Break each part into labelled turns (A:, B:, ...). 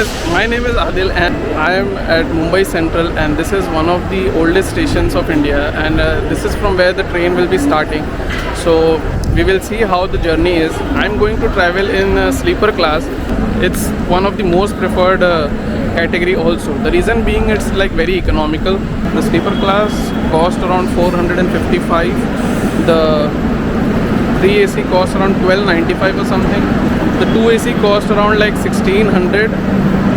A: My name is Adil and I am at Mumbai Central, and this is one of the oldest stations of India, and this is from where the train will be starting. So we will see how the journey is. I am going to travel in sleeper class. It's one of the most preferred category also. The reason being it's like very economical. The sleeper class cost around 455. The 3 AC cost around 1295 or something. The 2 AC cost around like 1600,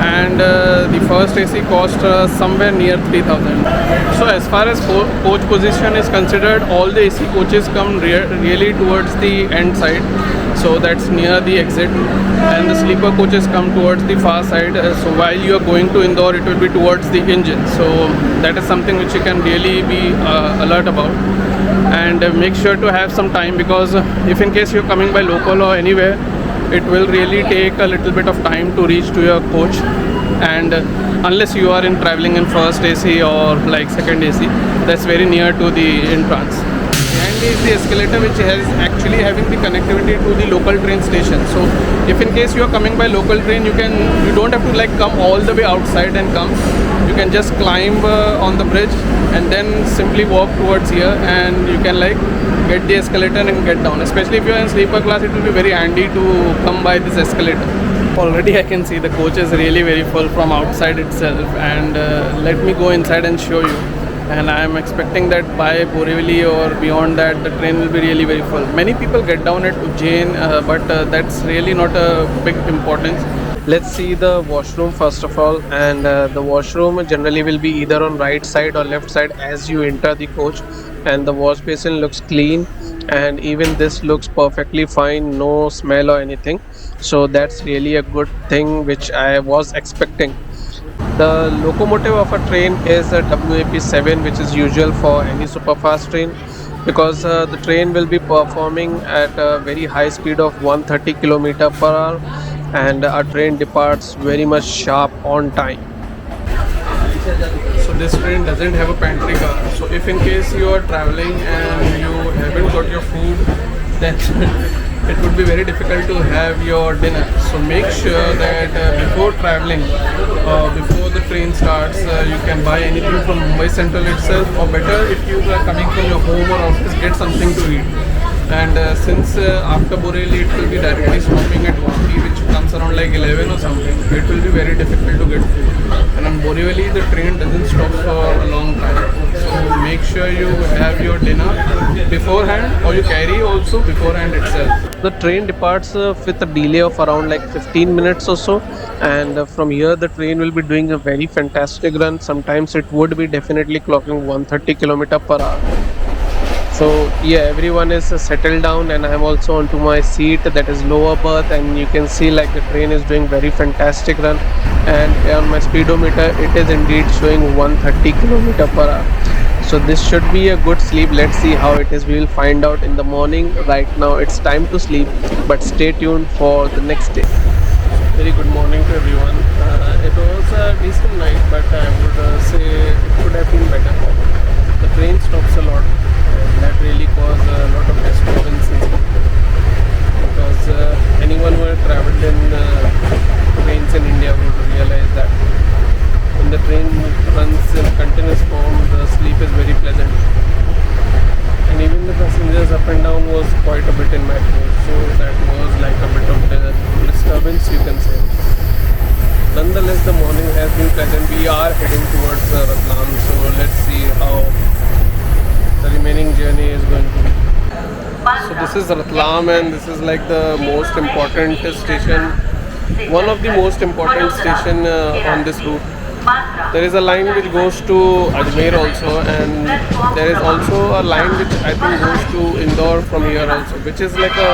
A: and the first AC cost somewhere near 3000. So as far as coach position is considered, all the AC coaches come really towards the end side, so that's near the exit, and the sleeper coaches come towards the far side. So while you are going to Indore, it will be towards the engine. So that is something which you can really be alert about, and make sure to have some time, because if in case you're coming by local or anywhere, it will really take a little bit of time to reach to your coach, and unless you are in traveling in first AC or like second AC, that's very near to the entrance. And is the escalator which is actually having the connectivity to the local train station. So if in case you are coming by local train, you don't have to like come all the way outside and come. You can just climb on the bridge and then simply walk towards here, and you can like get the escalator and get down. Especially if you are in sleeper class, it will be very handy to come by this escalator. Already I can see the coach is really very full from outside itself, and let me go inside and show you. And I am expecting that by Borivali or beyond that, the train will be really very full. Many people get down at Ujjain, but that's really not a big importance. Let's see the washroom first of all, and the washroom generally will be either on right side or left side as you enter the coach, and the wash basin looks clean, and even this looks perfectly fine, no smell or anything. So that's really a good thing which I was expecting. The locomotive of a train is a WAP7, which is usual for any superfast train, because the train will be performing at a very high speed of 130 km/h, and our train departs very much sharp on time. So this train doesn't have a pantry car. So if in case you are traveling and you haven't got your food, then it would be very difficult to have your dinner. So make sure that before traveling, before the train starts, you can buy anything from Mumbai Central itself, or better if you are coming from your home or office, get something to eat. And since after Borivali it will be directly stopping at Avanti, which comes around like 11 or something, it will be very difficult to get food. And on Borivali the train doesn't stop for a long time. So make sure you have your dinner beforehand, or you carry also beforehand itself. The train departs with a delay of around like 15 minutes or so, and from here the train will be doing a very fantastic run. Sometimes it would be definitely clocking 130 km/h. So yeah, everyone is settled down, and I'm also onto my seat, that is lower berth, and you can see like the train is doing very fantastic run, and on my speedometer it is indeed showing 130 km/h. So this should be a good sleep. Let's see how it is. We will find out in the morning. Right now it's time to sleep, but stay tuned for the next day. Very good morning to everyone. It was a decent night, but I would say it could have been better. The train stops a lot, and that really caused a lot of disturbances, because anyone who has travelled in trains in India would realize that when the train runs in continuous form, the sleep is very pleasant, and even the passengers up and down was quite a bit in my coach, so that was like a bit of a disturbance, you can say. Nonetheless, the morning has been pleasant. We are heading towards Ratlam, so let's see how the remaining journey is going to be. So this is Ratlam, and this is like the most important station, one of the most important station on this route. There is a line which goes to Ajmer also, and there is also a line which I think goes to Indore from here also, which is like a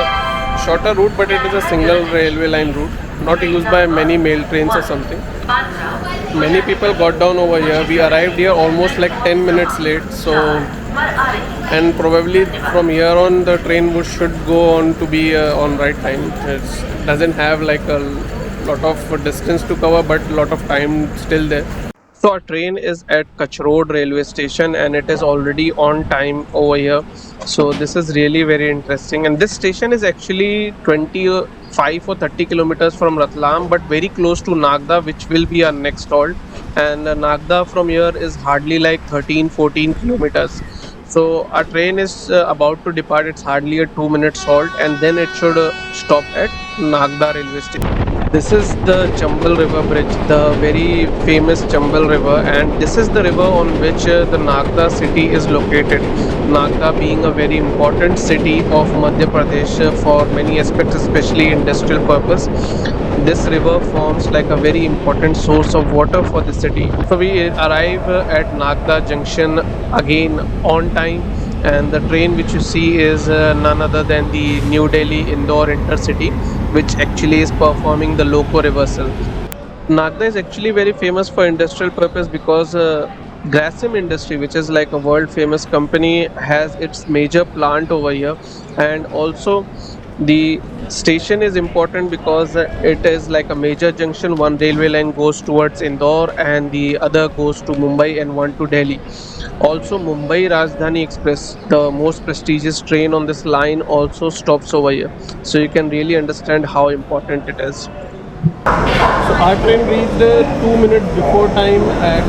A: shorter route, but it is a single railway line route, not used by many mail trains or something. Many people got down over here. We arrived here almost like 10 minutes late, so, and probably from here on the train should go on to be on right time. It doesn't have like a lot of distance to cover, but lot of time still there. So our train is at Kutch Road railway station and it is already on time over here. So this is really very interesting. And this station is actually 25 or 30 kilometers from Ratlam, but very close to Nagda, which will be our next halt. And Nagda from here is hardly like 13-14 kilometers. So our train is about to depart. It's hardly a 2 minute halt, and then it should stop at Nagda railway station. This is the Chambal River Bridge, the very famous Chambal River, and this is the river on which the Nagda city is located. Nagda being a very important city of Madhya Pradesh for many aspects, especially industrial purpose. This river forms like a very important source of water for the city. So we arrive at Nagda Junction again on time, and the train which you see is none other than the New Delhi Indore Intercity, which actually is performing the loco reversal. Nagda is actually very famous for industrial purpose because Grasim industry, which is like a world famous company, has its major plant over here. And also the station is important because it is like a major junction. One railway line goes towards Indore and the other goes to Mumbai and one to Delhi. Also, Mumbai Rajdhani Express, the most prestigious train on this line, also stops over here. So you can really understand how important it is. So our train reached 2 minutes before time at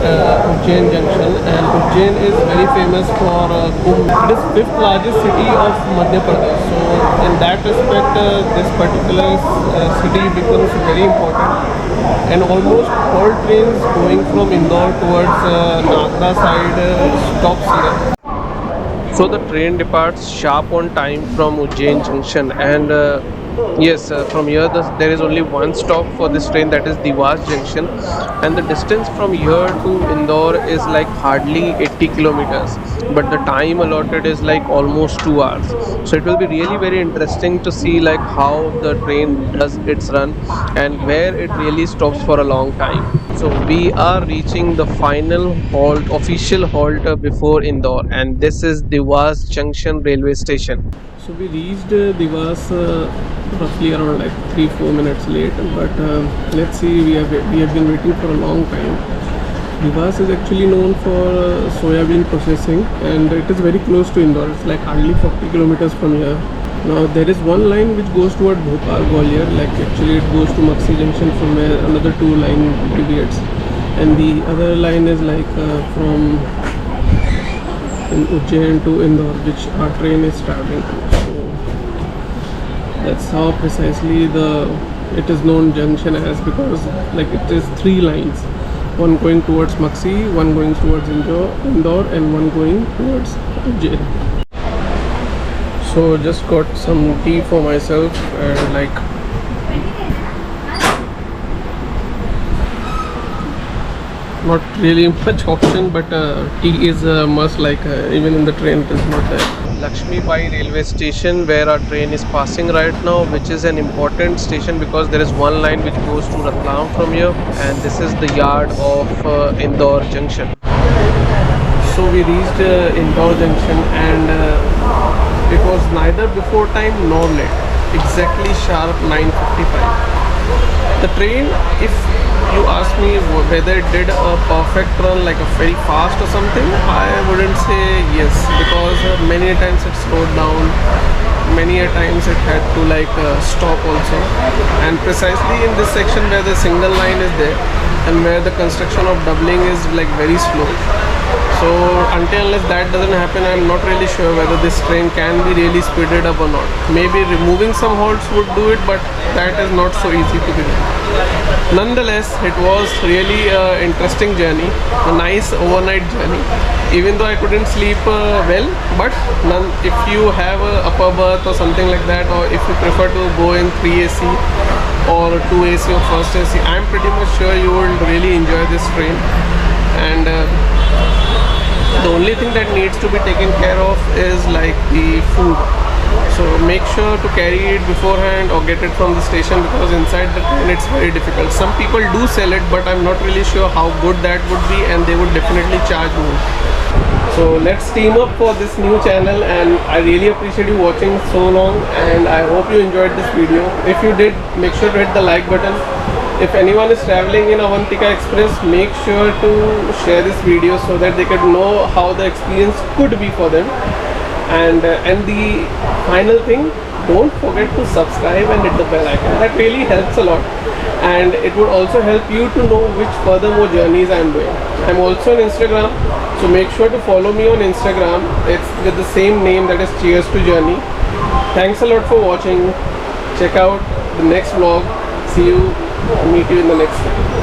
A: Ujjain Junction, and Ujjain is very famous for Kumbh. It is fifth largest city of Madhya Pradesh. So in that respect, this particular city becomes very important. And almost all trains going from Indore towards Nagda side stops here. So the train departs sharp on time from Ujjain Junction, and yes, from here there is only one stop for this train, that is Dewas Junction, and the distance from here to Indore is like hardly 80 kilometers, but the time allotted is like almost 2 hours. So it will be really very interesting to see like how the train does its run and where it really stops for a long time. So we are reaching the final halt, official halt before Indore, and this is Dewas Junction railway station. So we reached Dewas roughly around like 3-4 minutes late, but let's see, we have been waiting for a long time. Dewas is actually known for soybean processing, and it is very close to Indore. It's like hardly 40 kilometers from here. Now there is one line which goes toward Bhopal, Gwalior, like actually it goes to Maxi Junction, from where another two line deviates, and the other line is like from in Ujjain to Indore, which our train is traveling to. So that's how precisely it is known junction as, because like it is three lines, one going towards Maxi, one going towards Indore, and one going towards Ujjain. So just got some tea for myself, and like not really much option, but tea is a must, like even in the train it is not there. Lakshmi Bai railway station, where our train is passing right now, which is an important station because there is one line which goes to Ratlam from here, and this is the yard of Indore Junction. So we reached Indore Junction, and it was neither before time nor late, exactly sharp 9:55. The train, if you ask me whether it did a perfect run, like a very fast or something, I wouldn't say yes, because many times it slowed down, many a times it had to like stop also, and precisely in this section where the single line is there and where the construction of doubling is like very slow. So until unless that doesn't happen, I'm not really sure whether this train can be really speeded up or not. Maybe removing some halts would do it, but that is not so easy to be done. Nonetheless, it was really an interesting journey, a nice overnight journey. Even though I couldn't sleep well, but if you have a upper berth or something like that, or if you prefer to go in 3 AC or 2 AC or first AC, I'm pretty much sure you will really enjoy this train. And the only thing that needs to be taken care of is like the food. So make sure to carry it beforehand or get it from the station, because inside the train it's very difficult. Some people do sell it, but I'm not really sure how good that would be, and they would definitely charge more. So let's team up for this new channel, and I really appreciate you watching so long, and I hope you enjoyed this video. If you did, make sure to hit the like button. if anyone is traveling in Avantika Express, make sure to share this video so that they can know how the experience could be for them. And the final thing, don't forget to subscribe and hit the bell icon. That really helps a lot, and it would also help you to know which furthermore journeys I am doing. I'm also on Instagram, so make sure to follow me on Instagram. It's with the same name, that is Cheers to Journey. Thanks a lot for watching. Check out the next vlog. See you, meet you in the next one.